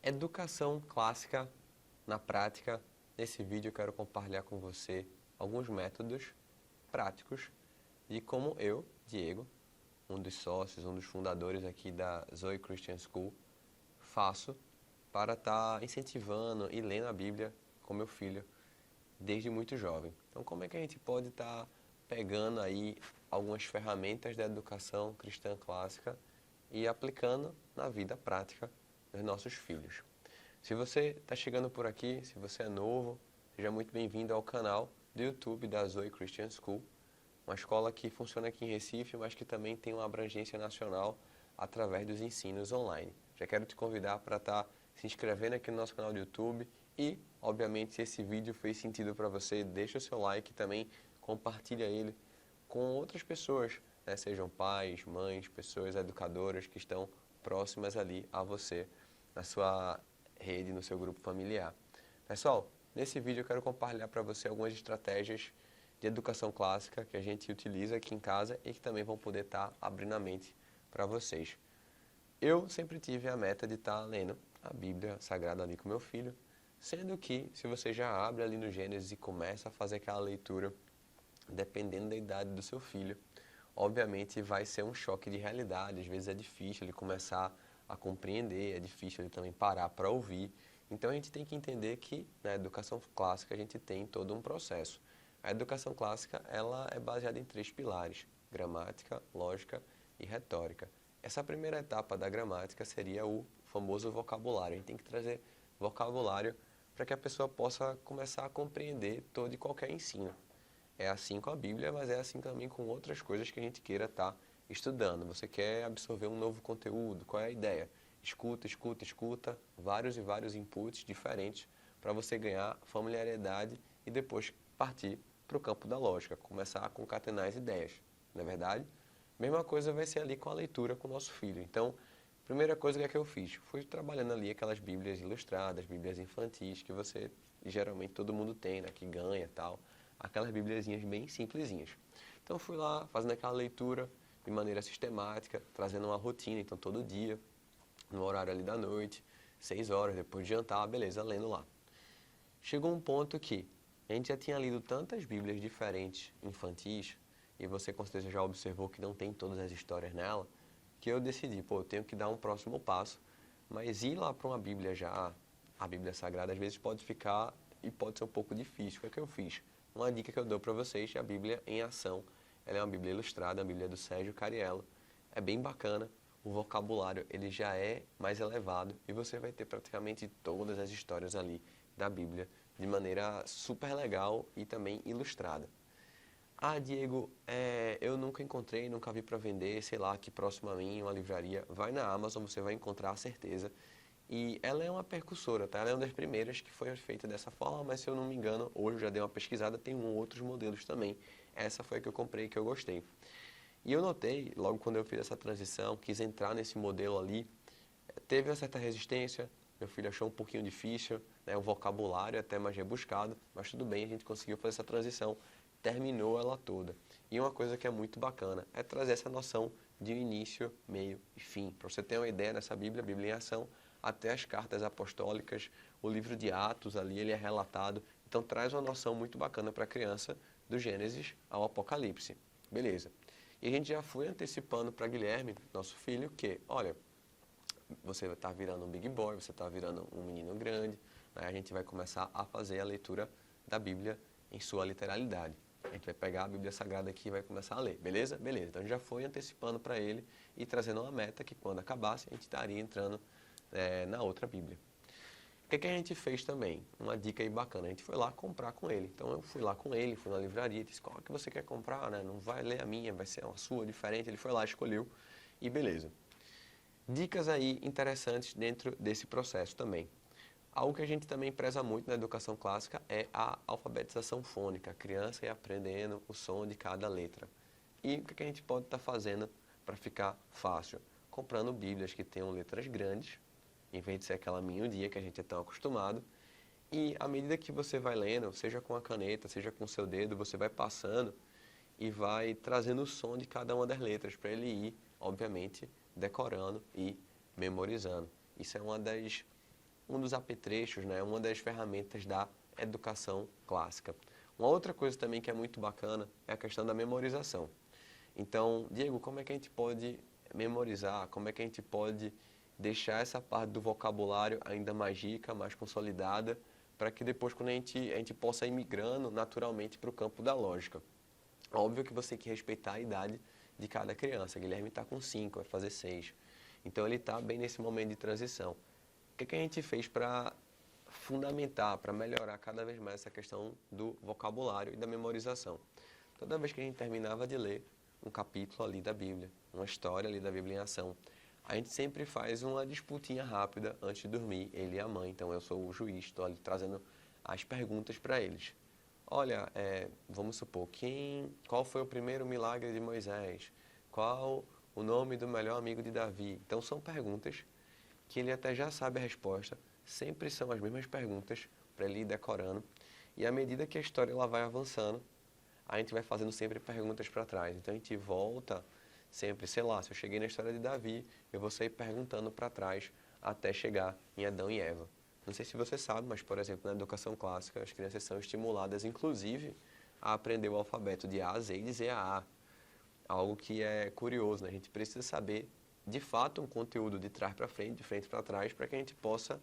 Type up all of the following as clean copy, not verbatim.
Educação clássica na prática. Nesse vídeo eu quero compartilhar com você alguns métodos práticos de como eu, Diego, um dos sócios, um dos fundadores aqui da Zoe Christian School, faço para estar incentivando e lendo a Bíblia com meu filho desde muito jovem. Então, como é que a gente pode estar pegando aí algumas ferramentas da educação cristã clássica e aplicando na vida prática dos nossos filhos? Se você está chegando por aqui, se você é novo, seja muito bem-vindo ao canal do YouTube da Zoe Christian School, uma escola que funciona aqui em Recife, mas que também tem uma abrangência nacional através dos ensinos online. Já quero te convidar para estar se inscrevendo aqui no nosso canal do YouTube e, obviamente, se esse vídeo fez sentido para você, deixa o seu like e também compartilha ele com outras pessoas, né? Sejam pais, mães, pessoas educadoras que estão próximas ali a você, na sua rede, no seu grupo familiar. Pessoal, nesse vídeo eu quero compartilhar para você algumas estratégias de educação clássica que a gente utiliza aqui em casa e que também vão poder estar abrindo a mente para vocês. Eu sempre tive a meta de estar lendo a Bíblia Sagrada ali com meu filho, sendo que se você já abre ali no Gênesis e começa a fazer aquela leitura, dependendo da idade do seu filho, obviamente vai ser um choque de realidade, às vezes é difícil ele começar a compreender, é difícil ele também parar para ouvir. Então a gente tem que entender que na educação clássica a gente tem todo um processo. A educação clássica ela é baseada em 3 pilares: gramática, lógica e retórica. Essa primeira etapa da gramática seria o famoso vocabulário. A gente tem que trazer vocabulário para que a pessoa possa começar a compreender todo e qualquer ensino. É assim com a Bíblia, mas é assim também com outras coisas que a gente queira estar estudando. Você quer absorver um novo conteúdo, qual é a ideia? Escuta, escuta, escuta, vários e vários inputs diferentes para você ganhar familiaridade e depois partir para o campo da lógica, começar a concatenar as ideias, não é verdade? Mesma coisa vai ser ali com a leitura com o nosso filho. Então, primeira coisa que eu fiz, fui trabalhando ali aquelas Bíblias ilustradas, Bíblias infantis, que você, geralmente todo mundo tem, né, que ganha e tal, aquelas bibliazinhas bem simplesinhas. Então fui lá fazendo aquela leitura de maneira sistemática, trazendo uma rotina, então todo dia, no horário ali da noite, 6 horas, depois de jantar, beleza, lendo lá. Chegou um ponto que a gente já tinha lido tantas bíblias diferentes, infantis, e você com certeza já observou que não tem todas as histórias nela, que eu decidi, pô, eu tenho que dar um próximo passo, mas ir lá para uma bíblia já, a Bíblia Sagrada, às vezes pode ficar e pode ser um pouco difícil. O que é que eu fiz? Uma dica que eu dou para vocês é a Bíblia em Ação. Ela é uma Bíblia ilustrada, a Bíblia do Sérgio Cariello. É bem bacana, o vocabulário ele já é mais elevado e você vai ter praticamente todas as histórias ali da Bíblia de maneira super legal e também ilustrada. Ah, Diego, eu nunca encontrei, nunca vi para vender, sei lá, aqui próximo a mim, uma livraria. Vai na Amazon, você vai encontrar a certeza. E ela é uma percussora, tá? Ela é uma das primeiras que foi feita dessa forma, mas se eu não me engano, hoje eu já dei uma pesquisada, tem outros modelos também. Essa foi a que eu comprei, que eu gostei. E eu notei, logo quando eu fiz essa transição, quis entrar nesse modelo ali, teve uma certa resistência, meu filho achou um pouquinho difícil, né, o vocabulário até mais rebuscado, mas tudo bem, a gente conseguiu fazer essa transição, terminou ela toda. E uma coisa que é muito bacana é trazer essa noção de início, meio e fim. Para você ter uma ideia nessa Bíblia, a Bíblia em Ação, até as cartas apostólicas, o livro de Atos ali, ele é relatado. Então traz uma noção muito bacana para a criança do Gênesis ao Apocalipse. Beleza. E a gente já foi antecipando para Guilherme, nosso filho, que, olha, você está virando um big boy, você está virando um menino grande, né? A gente vai começar a fazer a leitura da Bíblia em sua literalidade. A gente vai pegar a Bíblia Sagrada aqui e vai começar a ler, beleza? Beleza. Então a gente já foi antecipando para ele e trazendo uma meta que quando acabasse a gente estaria entrando na outra Bíblia. O que a gente fez também? Uma dica aí bacana, a gente foi lá comprar com ele. Então eu fui lá com ele, fui na livraria, disse, qual que você quer comprar, né? Não vai ler a minha, vai ser uma sua, diferente. Ele foi lá, escolheu e beleza. Dicas aí interessantes dentro desse processo também. Algo que a gente também preza muito na educação clássica é a alfabetização fônica, a criança ir aprendendo o som de cada letra. E o que a gente pode estar fazendo para ficar fácil? Comprando bíblias que tenham letras grandes, em vez de ser aquela miudinha que a gente é tão acostumado. E à medida que você vai lendo, seja com a caneta, seja com o seu dedo, você vai passando e vai trazendo o som de cada uma das letras para ele ir, obviamente, decorando e memorizando. Isso é uma das um dos apetrechos, né, uma das ferramentas da educação clássica. Uma outra coisa também que é muito bacana é a questão da memorização. Então, Diego, como é que a gente pode memorizar? Como é que a gente pode deixar essa parte do vocabulário ainda mais rica, mais consolidada, para que depois, quando a gente possa ir migrando naturalmente para o campo da lógica? Óbvio que você tem que respeitar a idade de cada criança. Guilherme está com 5, vai fazer 6. Então, ele está bem nesse momento de transição. O que a gente fez para fundamentar, para melhorar cada vez mais essa questão do vocabulário e da memorização? Toda vez que a gente terminava de ler um capítulo ali da Bíblia, uma história ali da Bíblia em ação, a gente sempre faz uma disputinha rápida antes de dormir, ele e a mãe. Então eu sou o juiz, estou ali trazendo as perguntas para eles. Olha, vamos supor, qual foi o primeiro milagre de Moisés? Qual o nome do melhor amigo de Davi? Então são perguntas que ele até já sabe a resposta, sempre são as mesmas perguntas para ele ir decorando. E à medida que a história ela vai avançando, a gente vai fazendo sempre perguntas para trás. Então a gente volta sempre, sei lá, se eu cheguei na história de Davi, eu vou sair perguntando para trás até chegar em Adão e Eva. Não sei se você sabe, mas, por exemplo, na educação clássica, as crianças são estimuladas, inclusive, a aprender o alfabeto de A a Z e dizer a A. Algo que é curioso, né? A gente precisa saber, de fato, um conteúdo de trás para frente, de frente para trás, para que a gente possa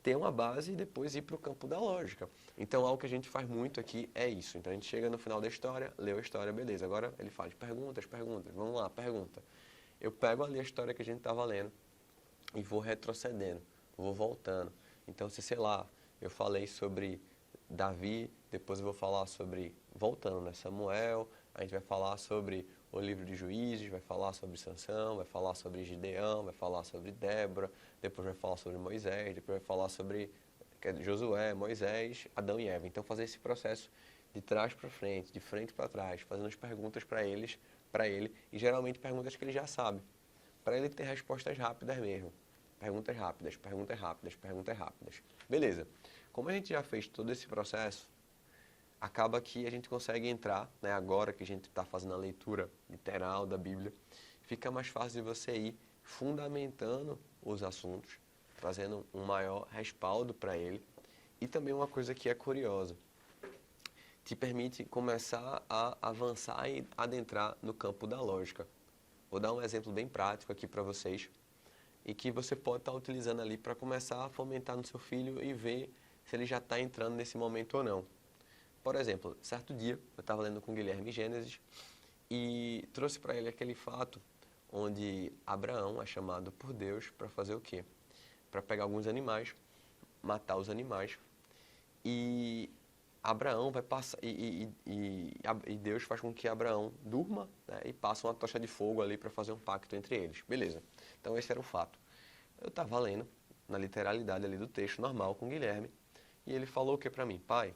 ter uma base e depois ir para o campo da lógica. Então, algo que a gente faz muito aqui é isso. Então, a gente chega no final da história, leu a história, beleza. Agora, ele faz perguntas. Vamos lá, pergunta. Eu pego ali a história que a gente estava lendo e vou retrocedendo, vou voltando. Então, se, sei lá, eu falei sobre Davi, depois eu vou falar sobre, voltando, né, Samuel, a gente vai falar sobre o livro de Juízes, vai falar sobre Sansão, vai falar sobre Gideão, vai falar sobre Débora, depois vai falar sobre Moisés, depois vai falar sobre Josué, Moisés, Adão e Eva. Então, fazer esse processo de trás para frente, de frente para trás, fazendo as perguntas para ele, e geralmente perguntas que ele já sabe, para ele ter respostas rápidas mesmo. Perguntas rápidas, perguntas rápidas, perguntas rápidas. Beleza. Como a gente já fez todo esse processo, acaba que a gente consegue entrar, né, agora que a gente está fazendo a leitura literal da Bíblia, fica mais fácil de você ir fundamentando os assuntos, trazendo um maior respaldo para ele. E também uma coisa que é curiosa, te permite começar a avançar e adentrar no campo da lógica. Vou dar um exemplo bem prático aqui para vocês e que você pode estar utilizando ali para começar a fomentar no seu filho e ver se ele já está entrando nesse momento ou não. Por exemplo, certo dia eu estava lendo com o Guilherme Gênesis e trouxe para ele aquele fato onde Abraão é chamado por Deus para fazer o quê? Para pegar alguns animais, matar os animais e Abraão vai passar e Deus faz com que Abraão durma, né, e passa uma tocha de fogo ali para fazer um pacto entre eles. Beleza. Então esse era o fato. Eu estava lendo na literalidade ali do texto normal com o Guilherme e ele falou o que para mim? Pai,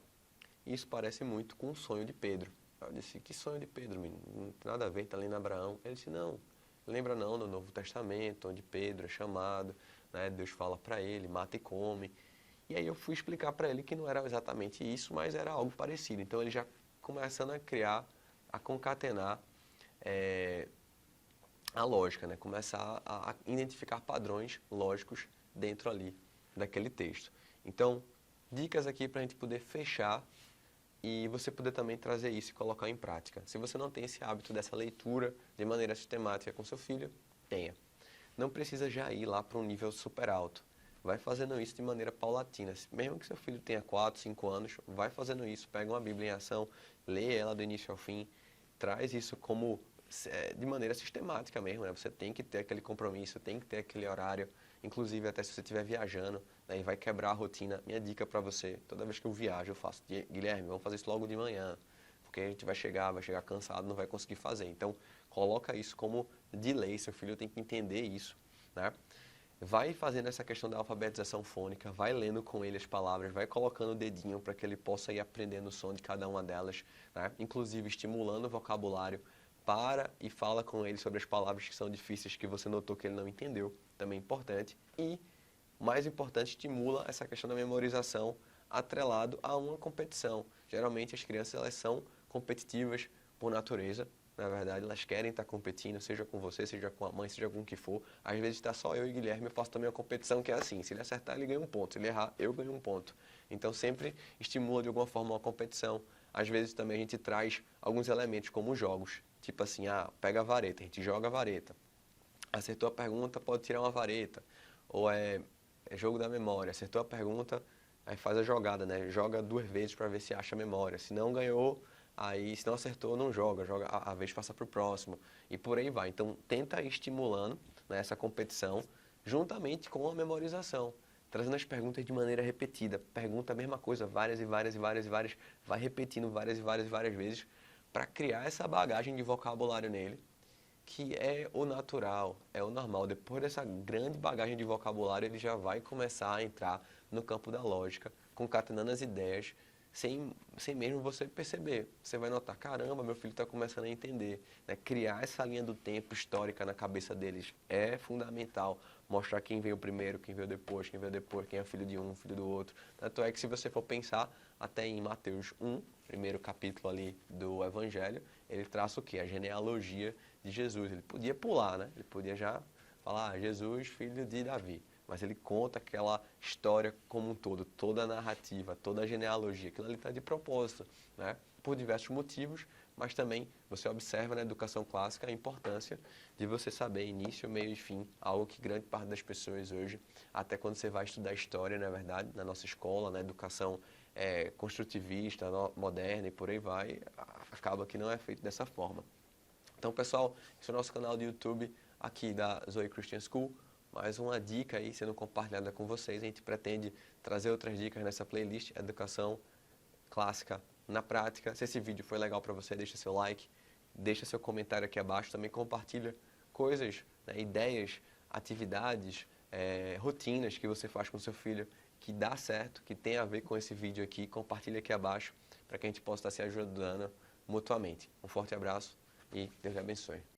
isso parece muito com o sonho de Pedro. Eu disse, que sonho de Pedro, menino? Não tem nada a ver, está lendo Abraão. Ele disse, não, lembra não, no Novo Testamento, onde Pedro é chamado, né, Deus fala para ele, mata e come. E aí eu fui explicar para ele que não era exatamente isso, mas era algo parecido. Então ele já começando a criar, a concatenar a lógica, né? Começar a identificar padrões lógicos dentro ali daquele texto. Então, dicas aqui para a gente poder fechar e você poder também trazer isso e colocar em prática. Se você não tem esse hábito dessa leitura de maneira sistemática com seu filho, tenha. Não precisa já ir lá para um nível super alto. Vai fazendo isso de maneira paulatina. Mesmo que seu filho tenha 4, 5 anos, vai fazendo isso. Pega uma Bíblia em ação, lê ela do início ao fim, traz isso como de maneira sistemática mesmo, né? Você tem que ter aquele compromisso, tem que ter aquele horário, inclusive até se você estiver viajando, né, e vai quebrar a rotina. Minha dica para você, toda vez que eu viajo, eu faço, Guilherme, vamos fazer isso logo de manhã, porque a gente vai chegar cansado, não vai conseguir fazer. Então, coloca isso como de lei, seu filho tem que entender isso, né? Vai fazendo essa questão da alfabetização fônica, vai lendo com ele as palavras, vai colocando o dedinho para que ele possa ir aprendendo o som de cada uma delas, né? Inclusive estimulando o vocabulário, para e fala com ele sobre as palavras que são difíceis, que você notou que ele não entendeu, também é importante. E, mais importante, estimula essa questão da memorização atrelado a uma competição. Geralmente as crianças elas são competitivas por natureza, na verdade, elas querem estar competindo, seja com você, seja com a mãe, seja com o que for. Às vezes está só eu e Guilherme, eu faço também uma competição que é assim, se ele acertar, ele ganha um ponto, se ele errar, eu ganho um ponto. Então sempre estimula de alguma forma uma competição. Às vezes também a gente traz alguns elementos como jogos, tipo assim, pega a vareta, a gente joga a vareta. Acertou a pergunta, pode tirar uma vareta. Ou é jogo da memória, acertou a pergunta, aí faz a jogada, né? Joga 2 vezes para ver se acha a memória. Se não ganhou, aí se não acertou, não joga. Joga a vez passa para o próximo. E por aí vai. Então tenta ir estimulando, né, essa competição juntamente com a memorização. Trazendo as perguntas de maneira repetida. Pergunta a mesma coisa várias e várias e várias e várias. Vai repetindo várias e várias e várias vezes para criar essa bagagem de vocabulário nele, que é o natural, é o normal. Depois dessa grande bagagem de vocabulário, ele já vai começar a entrar no campo da lógica, concatenando as ideias, sem mesmo você perceber. Você vai notar, caramba, meu filho está começando a entender. Né? Criar essa linha do tempo histórica na cabeça deles é fundamental. Mostrar quem veio primeiro, quem veio depois, quem é filho de um, filho do outro. Tanto é que se você for pensar, até em Mateus 1, primeiro capítulo ali do Evangelho, ele traça o quê? A genealogia de Jesus. Ele podia pular, né? Ele podia já falar, Jesus, filho de Davi. Mas ele conta aquela história como um todo, toda a narrativa, toda a genealogia. Aquilo ali está de propósito, né? Por diversos motivos, mas também você observa na educação clássica a importância de você saber início, meio e fim, algo que grande parte das pessoas hoje, até quando você vai estudar história, na verdade, na nossa escola, na educação construtivista, moderna e por aí vai, acaba que não é feito dessa forma. Então, pessoal, esse é o nosso canal do YouTube aqui da Zoe Christian School. Mais uma dica aí sendo compartilhada com vocês. A gente pretende trazer outras dicas nessa playlist, Educação Clássica na Prática. Se esse vídeo foi legal para você, deixa seu like, deixa seu comentário aqui abaixo. Também compartilha coisas, né, ideias, atividades, rotinas que você faz com seu filho que dá certo, que tem a ver com esse vídeo aqui. Compartilha aqui abaixo para que a gente possa estar se ajudando mutuamente. Um forte abraço e Deus lhe abençoe.